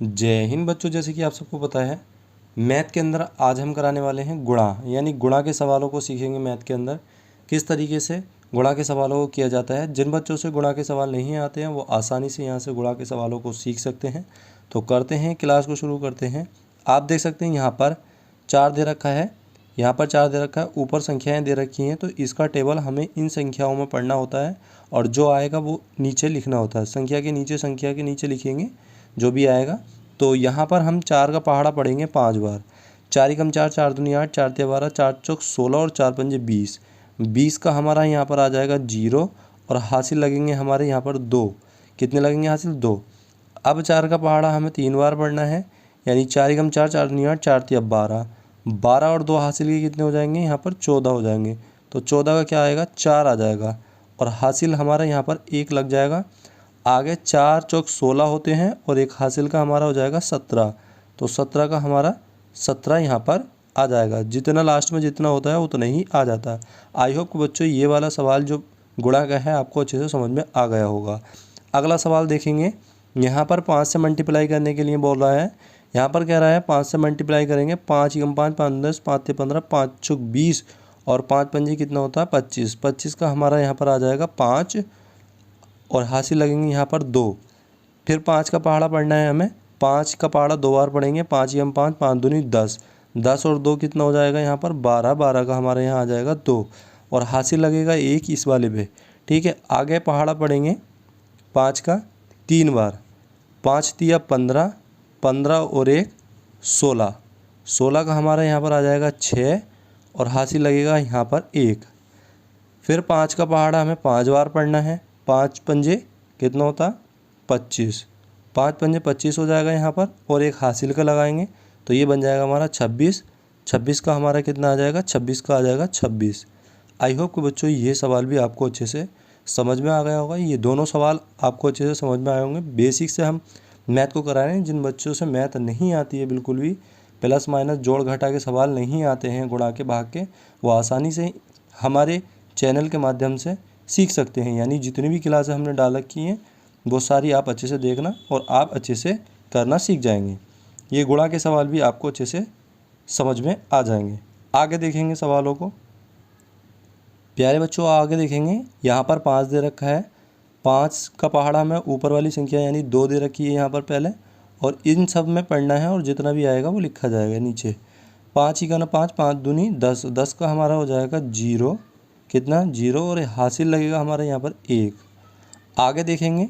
जय हिंद बच्चों। जैसे कि आप सबको पता है, मैथ के अंदर आज हम कराने वाले हैं गुणा, यानी गुणा के सवालों को सीखेंगे। मैथ के अंदर किस तरीके से गुणा के सवालों को किया जाता है। जिन बच्चों से गुणा के सवाल नहीं आते हैं वो आसानी से यहाँ से गुणा के सवालों को सीख सकते हैं। तो करते हैं, क्लास को शुरू करते हैं। आप देख सकते हैं यहाँ पर 4 दे रखा है, यहाँ पर 4 दे रखा है, ऊपर संख्याएँ दे रखी हैं। तो इसका टेबल हमें इन संख्याओं में पढ़ना होता है और जो आएगा वो नीचे लिखना होता है। संख्या के नीचे लिखेंगे जो भी आएगा। तो यहाँ पर हम 4 का पहाड़ा पढ़ेंगे 5 बार। 4 एकम 4, 4 दूनी 8, 4 तिया 12, 4 चौक 16 और 4 पंजे 20। 20 का हमारा यहाँ पर आ जाएगा 0 और हासिल लगेंगे हमारे यहाँ पर 2। कितने लगेंगे हासिल? 2। अब 4 का पहाड़ा हमें 3 बार पढ़ना है, यानी 4 एकम 4, 4 दूनी 8, 4 तिया 12। 12 और 2 हासिल के कितने हो जाएंगे? यहाँ पर 14 हो जाएंगे। तो 14 का क्या आएगा? 4 आ जाएगा और हासिल हमारा यहाँ पर 1 लग जाएगा। आगे 4 चौक 16 होते हैं और एक हासिल का हमारा हो जाएगा 17। तो 17 का हमारा 17 यहाँ पर आ जाएगा। जितना लास्ट में जितना होता है उतना ही आ जाता है। आई होप कि बच्चों ये वाला सवाल जो गुणा का है आपको अच्छे से समझ में आ गया होगा। अगला सवाल देखेंगे। यहाँ पर 5 से मल्टीप्लाई करने के लिए बोल रहा है। यहाँ पर कह रहा है 5 से मल्टीप्लाई करेंगे। 5 एकम 5, 5 10, 5 ते 15, 5 चौक 20 और 5 पंजे कितना होता है? 25। 25 का हमारा यहाँ पर आ जाएगा 5 और हासिल लगेंगे यहाँ पर 2। फिर 5 का पहाड़ा पढ़ना है हमें। 5 का पहाड़ा 2 बार पढ़ेंगे। 5 एकम 5, 5 दूनी 10। 10 और 2 कितना हो जाएगा यहाँ पर? 12। 12 का हमारे यहाँ आ जाएगा 2 और हासिल लगेगा 1 इस वाले पे। ठीक है, आगे पहाड़ा पढ़ेंगे 5 का 3 बार। 5 तिया 15, 15 और 1 16। 16 का हमारा यहाँ पर आ जाएगा 6 और हासिल लगेगा यहाँ पर 1। फिर 5 का पहाड़ा हमें 5 बार पढ़ना है। 5 पंजे कितना होता? 25। 5 पंजे 25 हो जाएगा यहाँ पर और एक हासिल का लगाएंगे तो ये बन जाएगा हमारा 26। 26 का हमारा कितना आ जाएगा? 26 का आ जाएगा 26। आई होप कि बच्चों ये सवाल भी आपको अच्छे से समझ में आ गया होगा। ये दोनों सवाल आपको अच्छे से समझ में आए होंगे। बेसिक से हम मैथ को करा रहे हैं। जिन बच्चों से मैथ नहीं आती है बिल्कुल भी, प्लस माइनस जोड़ घटा के सवाल नहीं आते हैं गुणा के भाग के, वो आसानी से हमारे चैनल के माध्यम से सीख सकते हैं। यानी जितनी भी क्लासें हमने डाल रखी हैं वो सारी आप अच्छे से देखना और आप अच्छे से करना सीख जाएंगे। ये गुणा के सवाल भी आपको अच्छे से समझ में आ जाएंगे। आगे देखेंगे सवालों को। प्यारे बच्चों आगे देखेंगे। यहाँ पर 5 दे रखा है। 5 का पहाड़ा में ऊपर वाली संख्या यानी 2 दे रखी है यहाँ पर पहले, और इन सब में पढ़ना है और जितना भी आएगा वो लिखा जाएगा नीचे। 5 ही का ना 5, 5 दूनी 10। 10 का हमारा हो जाएगा 0। कितना? 0 और हासिल लगेगा हमारे यहाँ पर 1। आगे देखेंगे।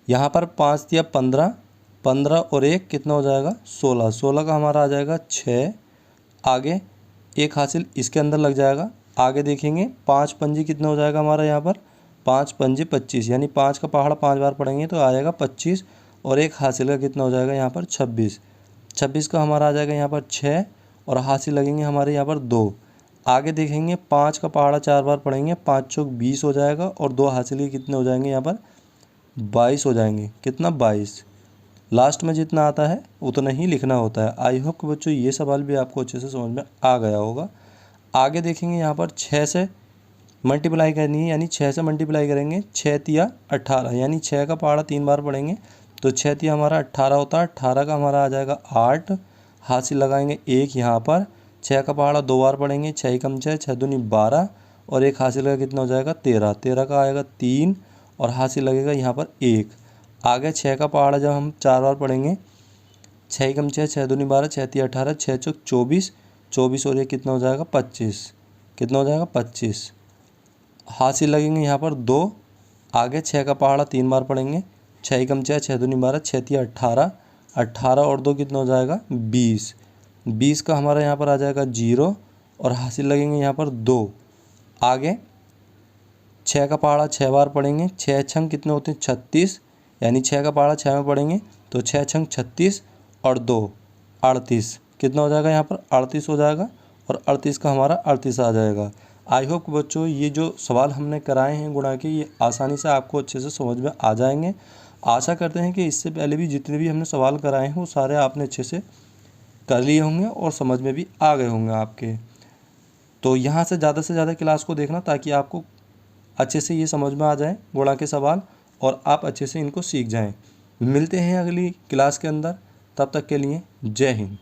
यहाँ पर 5 तिया 15, 15 और 1 कितना हो जाएगा? 16। 16 का हमारा आ जाएगा 6। आगे एक हासिल इसके अंदर लग जाएगा। आगे देखेंगे 5 पंजे कितना हो जाएगा हमारा यहाँ पर? 5 पंजे 25, यानी 5 का पहाड़ा 5 बार पढ़ेंगे तो आ जाएगा 25 और एक हासिल का कितना हो जाएगा यहाँ पर? 26। 26 का हमारा आ जाएगा यहाँ पर 6 और हासिल लगेंगे हमारे यहाँ पर 2। आगे देखेंगे 5 का पहाड़ा 4 बार पढ़ेंगे। 5 चौक 20 हो जाएगा और 2 हासिल के कितने हो जाएंगे यहाँ पर? 22 हो जाएंगे। कितना? 22। लास्ट में जितना आता है उतना ही लिखना होता है। आई होप कि बच्चों ये सवाल भी आपको अच्छे से समझ में आ गया होगा। आगे देखेंगे यहाँ पर 6 से मल्टीप्लाई करनी है, यानी 6 से मल्टीप्लाई करेंगे। 6 तिया 18, यानी 6 का पहाड़ा 3 बार पढ़ेंगे तो 6 तिया हमारा 18 होता है। 18 का हमारा आ जाएगा 8। हासिल लगाएंगे 1 यहाँ पर। 6 का पहाड़ा 2 बार पढ़ेंगे। 6 एकम 6, 6 दूनी 12 और एक हासिल का कितना हो जाएगा? 13। 13 का आएगा 3 और हासिल लगेगा यहाँ पर 1। आगे 6 का पहाड़ा जब हम 4 बार पढ़ेंगे। 6 एकम 6, 6 दूनी 12, 6 तिया 18, 6 चौक 24। 24 और 1 कितना हो जाएगा? 25। कितना हो जाएगा? 25। हासिल लगेंगे यहाँ पर 2। आगे 6 का पहाड़ा 3 बार पढ़ेंगे। 6 एकम 6, 6 दूनी 12, 6 तिया 18, 18 और 2 कितना हो जाएगा? 20। 20 का हमारा यहाँ पर आ जाएगा 0 और हासिल लगेंगे यहाँ पर 2। आगे 6 का पहाड़ा 6 बार पढ़ेंगे। 6 छंग कितने होते हैं? 36, यानी 6 का पहाड़ा 6 में पढ़ेंगे तो 6 छंग 36 और 2 38। कितना हो जाएगा यहाँ पर? 38 हो जाएगा और 38 का हमारा 38 आ जाएगा। आई होप बच्चों ये जो सवाल हमने कराए हैं गुणा के, ये आसानी से आपको अच्छे से समझ में आ जाएंगे। आशा करते हैं कि इससे पहले भी जितने भी हमने सवाल कराए हैं वो सारे आपने अच्छे से कर लिए होंगे और समझ में भी आ गए होंगे आपके। तो यहाँ से ज़्यादा क्लास को देखना ताकि आपको अच्छे से ये समझ में आ जाए गुणा के सवाल और आप अच्छे से इनको सीख जाएं। मिलते हैं अगली क्लास के अंदर, तब तक के लिए जय हिंद।